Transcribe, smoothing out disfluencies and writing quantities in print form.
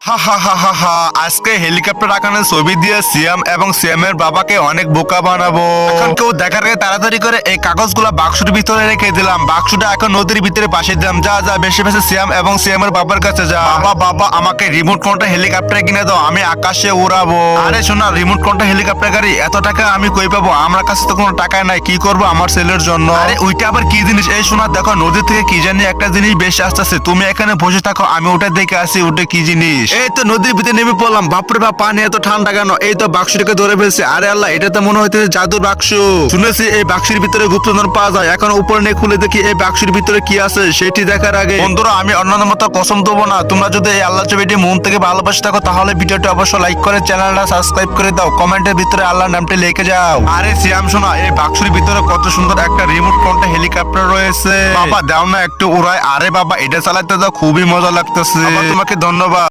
হা হা হা হা হা, আজকে হেলিকপ্টার আকানের ছবি দিয়ে সিয়াম এবং সিয়ামের বাবাকে অনেক বোকা বানাবো। এখন কেউ দেখার আগে তাড়াতাড়ি করে এই কাগজগুলো বাক্সের ভিতরে রেখে দিলাম। বাক্সটা এখন নদীর ভিতরে পাশে দিলাম। যা যা বেশি বেশি সিয়াম এবং সিয়ামের বাবার কাছে যা। বাবা বাবা, আমাকে রিমোট কন্ট্রোল হেলিকপ্টার কিনে দাও, আমি আকাশে উড়াবো। আরে শোনা, রিমোট কন্ট্রোল হেলিকপ্টার গাড়ি এত টাকা আমি কই পাবো? আমার কাছে তো কোনো টাকা নাই, কি করবো আমার ছেলের জন্য? আরে ওইটা আবার কি জিনিস? এই শোনা, দেখো নদী থেকে কি জানি একটা জিনিস বেশি আসতেছে, তুমি এখানে বসে থাকো, আমি ওটা দেখে আসি ওটা কি জিনিস। এই তো নদীর ভিতরে নেমে পড়লাম। বাপরে বাপ, পানি এত ঠান্ডা কেন? এই তো বাক্সটাকে ধরে ফেলছে। আরে আল্লাহ, এটা তো মনে হইতেছে জাদুর বাক্স। শুনেছি এই বাক্সের ভিতরে গুপ্তধন পাওয়া যায়। এখন উপরে নিয়ে খুলে দেখি এই বাক্সের ভিতরে কি আছে সেটি দেখার আগে বন্ধুরা, আমি অন্যান্য মতো কসম দেবো না। তোমরা যদি এই আল্লাহ ছবিটি মন থেকে ভালোবাসে থাকো তাহলে ভিডিওটি অবশ্যই লাইক করে চ্যানেলটা সাবস্ক্রাইব করে দাও, কমেন্টের ভিতরে আল্লাহর নামটি লিখে যাও। আরে সিয়াম শোনা, এই বাক্সের ভিতরে কত সুন্দর একটা রিমোট কন্ট্রোল হেলিকপ্টার রয়েছে। বাবা দাও না একটু উড়াই। আরে বাবা, এটা চালাতে তো খুবই মজা লাগতেছে। তোমাকে ধন্যবাদ।